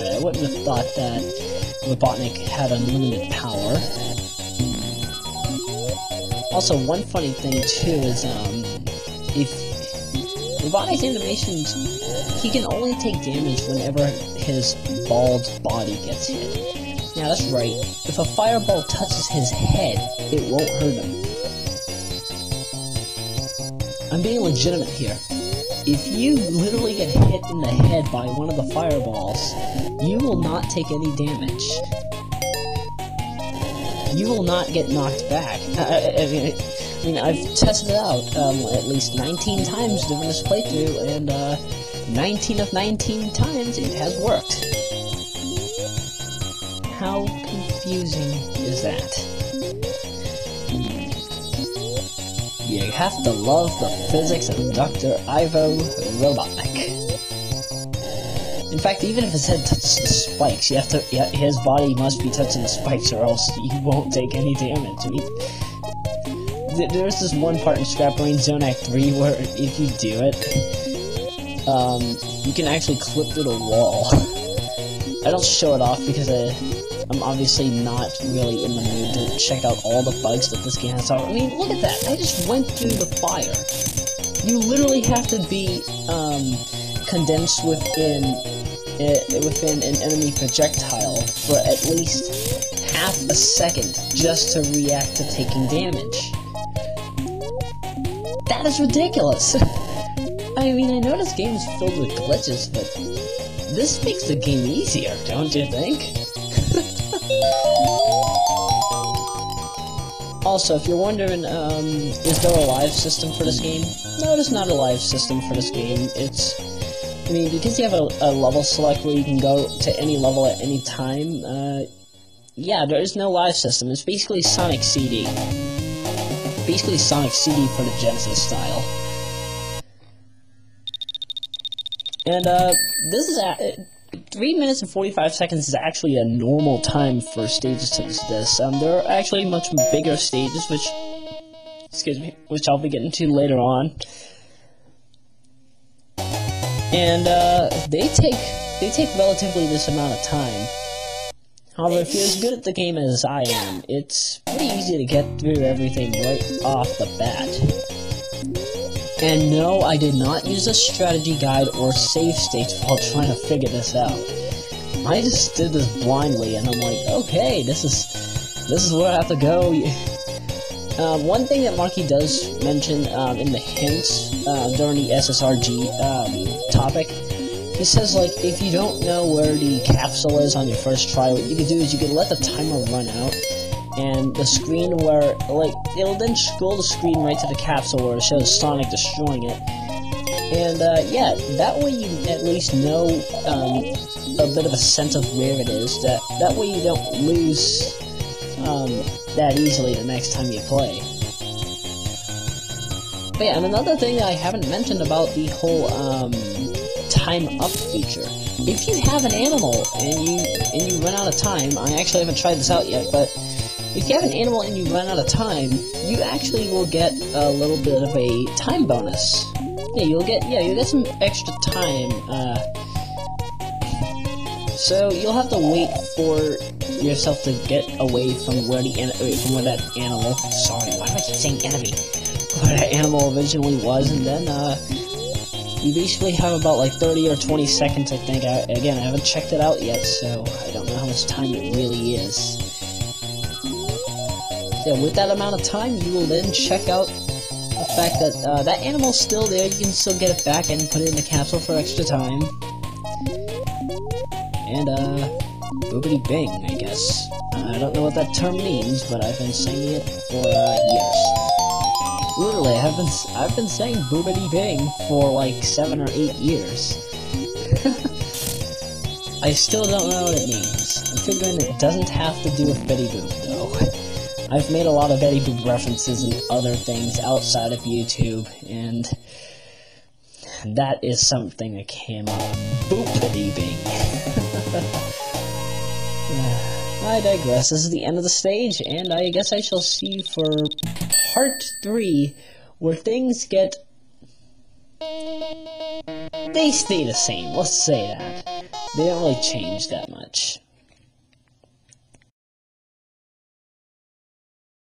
I wouldn't have thought that Robotnik had unlimited power. Also, one funny thing too is, if Robotnik's animations, he can only take damage whenever his bald body gets hit. Yeah, that's right. If a fireball touches his head, it won't hurt him. I'm being legitimate here. If you literally get hit in the head by one of the fireballs, you will not take any damage. You will not get knocked back. I mean, I've tested it out at least 19 times during this playthrough, and 19 of 19 times it has worked. How confusing is that? You have to love the physics of Dr. Ivo Robotnik. In fact, even if his head touches the spikes, you have to. His body must be touching the spikes, or else you won't take any damage. I mean, there's this one part in Scrap Brain Zone Act 3 where if you do it, you can actually clip through the wall. I don't show it off because I'm obviously not really in the mood to check out all the bugs that this game has. I mean, look at that! I just went through the fire. You literally have to be condensed within an enemy projectile for at least half a second just to react to taking damage. That is ridiculous! I mean, I know this game is filled with glitches, but this makes the game easier, don't you think? Also, if you're wondering, is there a live system for this game? No, there's not a live system for this game. I mean, because you have a level select where you can go to any level at any time, yeah, there is no live system. It's basically Sonic CD. Basically Sonic CD for the Genesis style. And, this is 3 minutes and 45 seconds is actually a normal time for stages such as this. There are actually much bigger stages, which I'll be getting to later on. And, they take relatively this amount of time. However, if you're as good at the game as I am, it's pretty easy to get through everything right off the bat. And no, I did not use a strategy guide or save states while trying to figure this out. I just did this blindly, and I'm like, okay, this is where I have to go. One thing that Marky does mention in the hints during the SSRG topic, he says, like, if you don't know where the capsule is on your first try, what you can do is you can let the timer run out, and the screen where, like, it'll then scroll the screen right to the capsule where it shows Sonic destroying it. And, yeah, that way you at least know a bit of a sense of where it is. That way you don't lose that easily the next time you play. But yeah, and another thing that I haven't mentioned about the whole time up feature. If you have an animal and you run out of time, I actually haven't tried this out yet, but if you have an animal and you run out of time, you actually will get a little bit of a time bonus. Yeah, you'll get some extra time. So you'll have to wait for yourself to get away from where that animal. Sorry, why do I keep saying enemy? Where that animal originally was, and then you basically have about like 30 or 20 seconds, I think. Again, I haven't checked it out yet, so I don't know how much time it really is. Yeah, with that amount of time, you will then check out the fact that that animal's still there. You can still get it back and put it in the capsule for extra time. And, boobity bing, I guess. I don't know what that term means, but I've been saying it for, years. Literally, I've been saying boobity bing for, like, 7 or 8 years. I still don't know what it means. I'm figuring it doesn't have to do with Betty Boop, though. I've made a lot of Betty Boop references and other things outside of YouTube, and that is something that came up. Boopity bing. I digress. This is the end of the stage, and I guess I shall see you for part 3, where things get... they stay the same, let's say that. they don't really change that much.